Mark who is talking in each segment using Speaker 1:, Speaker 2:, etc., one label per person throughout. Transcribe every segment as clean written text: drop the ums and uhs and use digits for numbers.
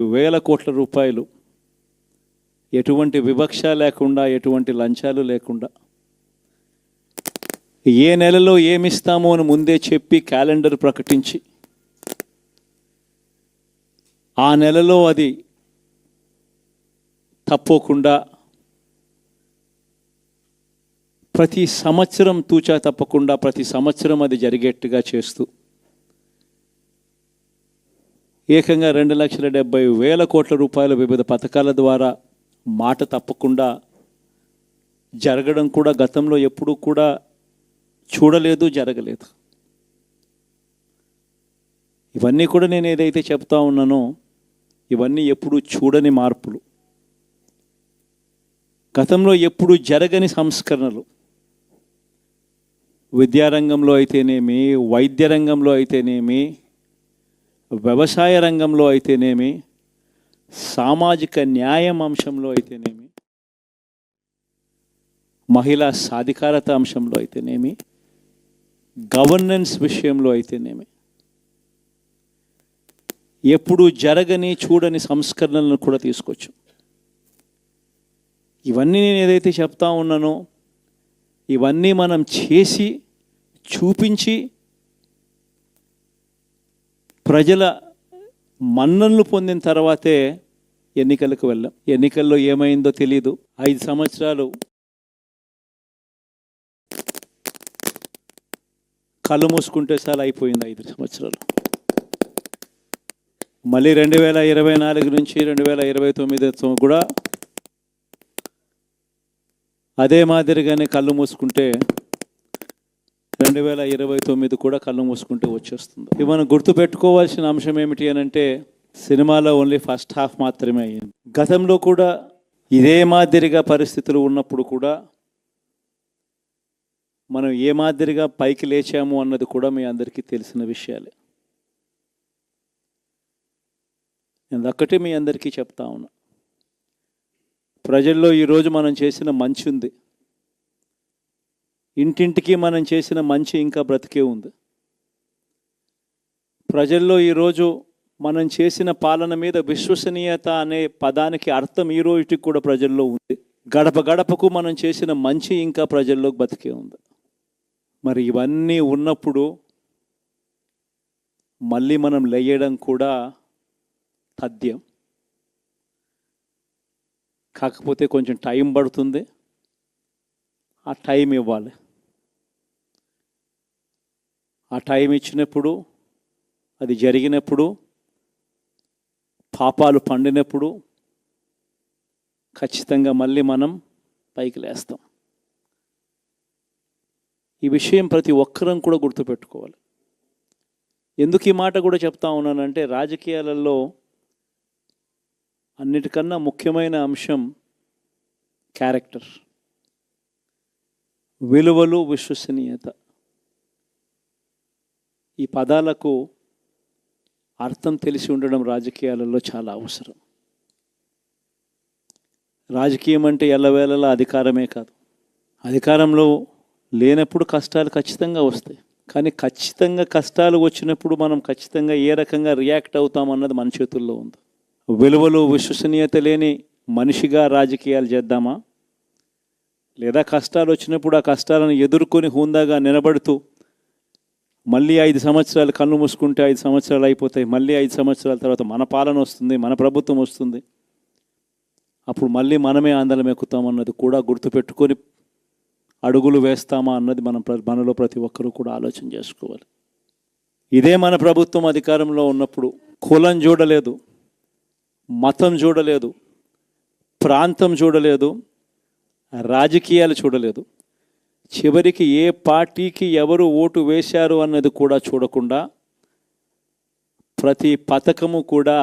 Speaker 1: వేల కోట్ల రూపాయలు ఎటువంటి వివక్ష లేకుండా, ఎటువంటి లంచాలు లేకుండా, ఏ నెలలో ఏమిస్తామో అని ముందే చెప్పి క్యాలెండర్ ప్రకటించి ఆ నెలలో అది తప్పకుండా ప్రతి సంవత్సరం తూచా తప్పకుండా ప్రతి సంవత్సరం అది జరిగేట్టుగా చేస్తూ ఏకంగా 2,70,000 కోట్ల రూపాయల వివిధ పథకాల ద్వారా మాట తప్పకుండా జరగడం కూడా గతంలో ఎప్పుడూ కూడా చూడలేదు, జరగలేదు. ఇవన్నీ కూడా నేను ఏదైతే చెప్తా ఉన్నానో ఇవన్నీ ఎప్పుడూ చూడని మార్పులు, గతంలో ఎప్పుడూ జరగని సంస్కరణలు. విద్యారంగంలో అయితేనేమి, వైద్య రంగంలో అయితేనేమి, వ్యవసాయ రంగంలో అయితేనేమి, సామాజిక న్యాయం అంశంలో అయితేనేమి, మహిళా సాధికారత అంశంలో అయితేనేమి, గవర్నెన్స్ విషయంలో అయితేనేమి ఎప్పుడు జరగని చూడని సంస్కరణలను కూడా తీసుకొచ్చు. ఇవన్నీ నేను ఏదైతే చెప్తా ఉన్నానో ఇవన్నీ మనం చేసి చూపించి ప్రజల మన్ననలు పొందిన తర్వాతే ఎన్నికలకు వెళ్ళాం. ఎన్నికల్లో ఏమైందో తెలీదు. 5 సంవత్సరాలు కళ్ళు మూసుకుంటే చాలా అయిపోయింది. 5 సంవత్సరాలు. మళ్ళీ 2024 నుంచి 2029 కూడా అదే మాదిరిగానే కళ్ళు మూసుకుంటే 2029 కూడా కళ్ళు మూసుకుంటే వచ్చేస్తుంది. ఇవి మనం గుర్తుపెట్టుకోవాల్సిన అంశం ఏమిటి అని అంటే, సినిమాలో ఓన్లీ ఫస్ట్ హాఫ్ మాత్రమే అయ్యింది. గతంలో కూడా ఇదే మాదిరిగా పరిస్థితులు ఉన్నప్పుడు కూడా మనం ఏ మాదిరిగా పైకి లేచాము అన్నది కూడా మీ అందరికీ తెలిసిన విషయాలే. నేను ఒక్కటే మీ అందరికీ చెప్తా ఉన్నా, ప్రజల్లో ఈరోజు మనం చేసిన మంచి ఉంది. ఇంటింటికి మనం చేసిన మంచి ఇంకా బ్రతికే ఉంది. ప్రజల్లో ఈరోజు మనం చేసిన పాలన మీద విశ్వసనీయత అనే పదానికి అర్థం ఈ రోజుకి కూడా ప్రజల్లో ఉంది. గడప గడపకు మనం చేసిన మంచి ఇంకా ప్రజల్లో బతికే ఉంది. మరి ఇవన్నీ ఉన్నప్పుడు మళ్ళీ మనం లేయడం కూడా తథ్యం. కాకపోతే కొంచెం టైం పడుతుంది. ఆ టైం ఇవ్వాలి. ఆ టైం ఇచ్చినప్పుడు, అది జరిగినప్పుడు, పాపాలు పండినప్పుడు ఖచ్చితంగా మళ్ళీ మనం పైకి లేస్తాం. ఈ విషయం ప్రతి ఒక్కరం కూడా గుర్తుపెట్టుకోవాలి. ఎందుకు ఈ మాట కూడా చెప్తా ఉన్నానంటే, రాజకీయాలలో అన్నిటికన్నా ముఖ్యమైన అంశం క్యారెక్టర్, విలువలు, విశ్వసనీయత. ఈ పదాలకు అర్థం తెలిసి ఉండడం రాజకీయాలలో చాలా అవసరం. రాజకీయం అంటే ఎల్లవేళలా అధికారమే కాదు. అధికారంలో లేనప్పుడు కష్టాలు ఖచ్చితంగా వస్తాయి. కానీ ఖచ్చితంగా కష్టాలు వచ్చినప్పుడు మనం ఖచ్చితంగా ఏ రకంగా రియాక్ట్ అవుతామన్నది మన చేతుల్లో ఉంది. విలువలు, విశ్వసనీయత లేని మనిషిగా రాజకీయాలు చేద్దామా, లేదా కష్టాలు వచ్చినప్పుడు ఆ కష్టాలను ఎదుర్కొని హుందాగా నిలబడుతూ మళ్ళీ 5 సంవత్సరాలు కళ్ళు మూసుకుంటే 5 సంవత్సరాలు అయిపోతాయి, మళ్ళీ 5 సంవత్సరాల తర్వాత మన పాలన వస్తుంది, మన ప్రభుత్వం వస్తుంది, అప్పుడు మళ్ళీ మనమే ఆందోళన ఎక్కుతామన్నది కూడా గుర్తుపెట్టుకొని అడుగులు వేస్తామా అన్నది మనలో ప్రతి ఒక్కరూ కూడా ఆలోచన చేసుకోవాలి. ఇదే మన ప్రభుత్వం అధికారంలో ఉన్నప్పుడు కులం చూడలేదు, మతం చూడలేదు, ప్రాంతం చూడలేదు, రాజకీయాలు చూడలేదు, చివరికి ఏ పార్టీకి ఎవరు ఓటు వేశారు అన్నది కూడా చూడకుండా ప్రతి పథకము కూడా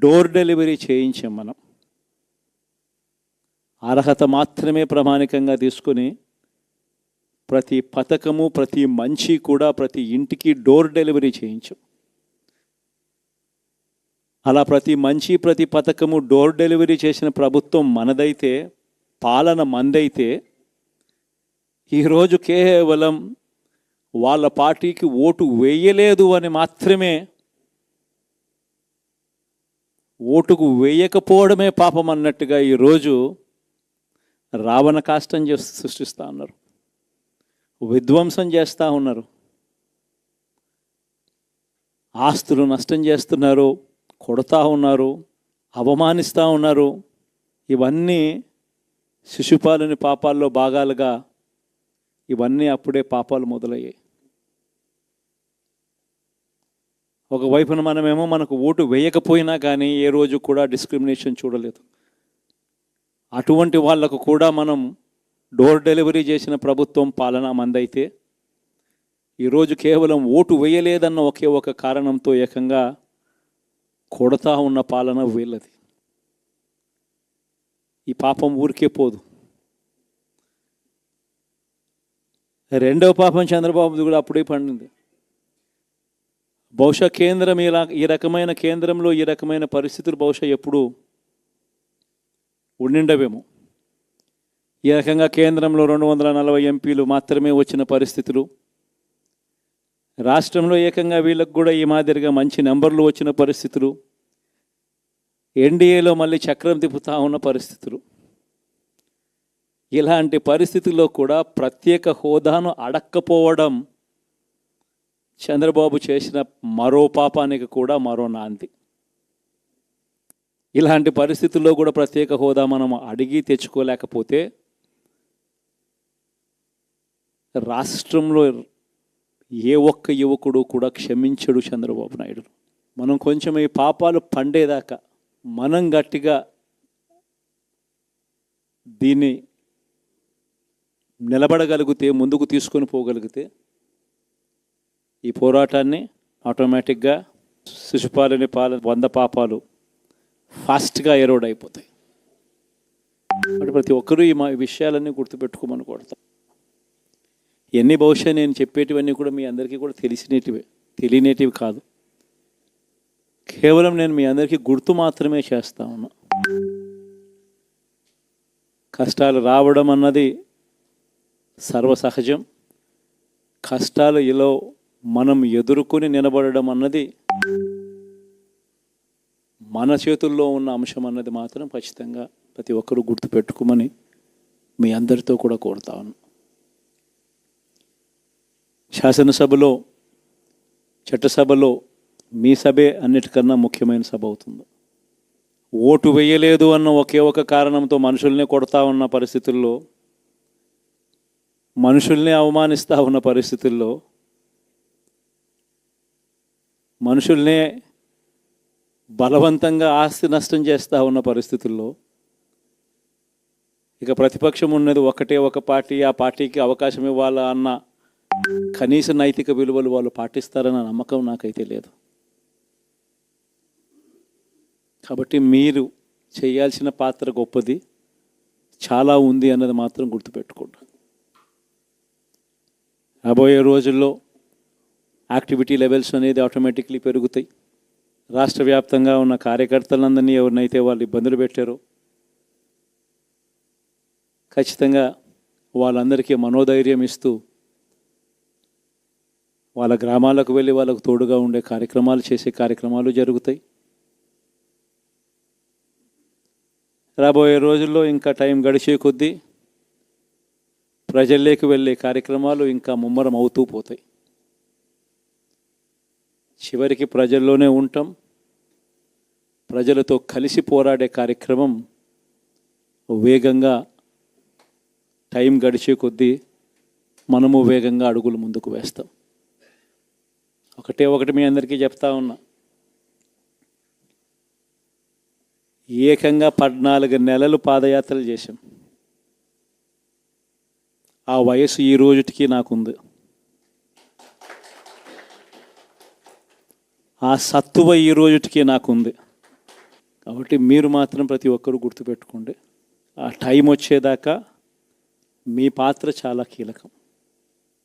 Speaker 1: డోర్ డెలివరీ చేయించాం. మనం అర్హత మాత్రమే ప్రామాణికంగా తీసుకొని ప్రతి పథకము, ప్రతి మంచి కూడా ప్రతి ఇంటికి డోర్ డెలివరీ చేయించాం. అలా ప్రతి మంచి, ప్రతి పథకము డోర్ డెలివరీ చేసిన ప్రభుత్వం మనదైతే, పాలన మందైతే, ఈరోజు కేవలం వాళ్ళ పార్టీకి ఓటు వేయలేదు అని మాత్రమే ఓటుకు వేయకపోవడమే పాపం అన్నట్టుగా ఈరోజు రావణ కాష్టం చేసి సృష్టిస్తూ ఉన్నారు, విధ్వంసం చేస్తూ ఉన్నారు, ఆస్తులు నష్టం చేస్తున్నారు, కొడతా ఉన్నారు, అవమానిస్తూ ఉన్నారు. ఇవన్నీ శిశుపాలుని పాపాల్లో భాగాలుగా ఇవన్నీ అప్పుడే పాపాలు మొదలయ్యాయి. ఒకవైపున మనమేమో మనకు ఓటు వేయకపోయినా కానీ ఏ రోజు కూడా డిస్క్రిమినేషన్ చూడలేదు. అటువంటి వాళ్లకు కూడా మనం డోర్ డెలివరీ చేసిన ప్రభుత్వం పాలన మందైతే ఈరోజు కేవలం ఓటు వేయలేదన్న ఒకే ఒక కారణంతో ఏకంగా కొడతా ఉన్న పాలన వీళ్ళది. ఈ పాపం ఊరికే పోదు. రెండవ పాపం చంద్రబాబుది కూడా అప్పుడే పండింది. బహుశా కేంద్రం ఈ రకమైన కేంద్రంలో ఈ రకమైన పరిస్థితులు బహుశా ఎప్పుడు ఉండిండవేమో. ఈ రకంగా కేంద్రంలో 240 ఎంపీలు మాత్రమే వచ్చిన పరిస్థితులు, రాష్ట్రంలో ఏకంగా వీళ్ళకు కూడా ఈ మాదిరిగా మంచి నెంబర్లు వచ్చిన పరిస్థితులు, ఎన్డీఏలో మళ్ళీ చక్రం తిప్పుతా ఉన్న పరిస్థితులు. ఇలాంటి పరిస్థితుల్లో కూడా ప్రత్యేక హోదాను అడక్కపోవడం చంద్రబాబు చేసిన మరో పాపానికి కూడా మరో నాంది. ఇలాంటి పరిస్థితుల్లో కూడా ప్రత్యేక హోదా మనం అడిగి తెచ్చుకోలేకపోతే రాష్ట్రంలో ఏ ఒక్క యువకుడు కూడా క్షమించడు చంద్రబాబు నాయుడు. మనం కొంచెం ఈ పాపాలు పండేదాకా మనం గట్టిగా దీన్ని నిలబడగలిగితే, ముందుకు తీసుకొని పోగలిగితే ఈ పోరాటాన్ని ఆటోమేటిక్గా శిశుపాలుని 100 పాపాలు ఫాస్ట్గా ఎరోడ్ అయిపోతాయి. అంటే ప్రతి ఒక్కరూ ఈ విషయాలన్నీ గుర్తుపెట్టుకోమని కొడతాం. ఎన్ని బహుశా నేను చెప్పేటివన్నీ కూడా మీ అందరికీ కూడా తెలియనేటివి కాదు. కేవలం నేను మీ అందరికీ గుర్తు మాత్రమే చేస్తా ఉన్నా. కష్టాలు రావడం అన్నది సర్వసహజం. కష్టాలు ఇలా మనం ఎదుర్కొని నిలబడడం అన్నది మన చేతుల్లో ఉన్న అంశం అన్నది మాత్రం ఖచ్చితంగా ప్రతి ఒక్కరూ గుర్తుపెట్టుకోమని మీ అందరితో కూడా కోరుతా ఉన్నాను. శాసనసభలో, చట్టసభలో మీ సభే అన్నిటికన్నా ముఖ్యమైన సభ అవుతుంది. ఓటు వేయలేదు అన్న ఒకే ఒక కారణంతో మనుషుల్నే కొడతా ఉన్న పరిస్థితుల్లో, మనుషుల్ని అవమానిస్తూ ఉన్న పరిస్థితుల్లో, మనుషుల్నే బలవంతంగా ఆస్తి నష్టం చేస్తూ ఉన్న పరిస్థితుల్లో ఇక ప్రతిపక్షం ఉన్నది ఒకటే ఒక పార్టీ, ఆ పార్టీకి అవకాశం ఇవ్వాలా అన్న కనీస నైతిక విలువలు వాళ్ళు పాటిస్తారన్న నమ్మకం నాకైతే లేదు. కాబట్టి మీరు చేయాల్సిన పాత్ర గొప్పది, చాలా ఉంది అన్నది మాత్రం గుర్తుపెట్టుకోండి. రాబోయే రోజుల్లో యాక్టివిటీ లెవెల్స్ అనేది ఆటోమేటిక్లీ పెరుగుతాయి. రాష్ట్ర వ్యాప్తంగా ఉన్న కార్యకర్తలందరినీ ఎవరినైతే వాళ్ళు ఇబ్బందులు పెట్టారో ఖచ్చితంగా వాళ్ళందరికీ మనోధైర్యం ఇస్తూ వాళ్ళ గ్రామాలకు వెళ్ళి వాళ్ళకు తోడుగా ఉండే చేసే కార్యక్రమాలు జరుగుతాయి. రాబోయే రోజుల్లో ఇంకా టైం గడిచే కొద్దీ ప్రజల్లోకి వెళ్ళే కార్యక్రమాలు ఇంకా ముమ్మరం అవుతూ పోతాయి. చివరికి ప్రజల్లోనే ఉంటాం. ప్రజలతో కలిసి పోరాడే కార్యక్రమం వేగంగా టైం గడిచే కొద్దీ మనము వేగంగా అడుగులు ముందుకు వేస్తాం. ఒకటి మీ అందరికీ చెప్తా ఉన్నా, ఏకంగా 14 నెలలు పాదయాత్రలు చేశాం. ఆ వయసు ఈ రోజుటికి నాకుంది. ఆ సత్తువ ఈ రోజుటికి నాకుంది. కాబట్టి మీరు మాత్రం ప్రతి ఒక్కరూ గుర్తుపెట్టుకోండి, ఆ టైం వచ్చేదాకా మీ పాత్ర చాలా కీలకం.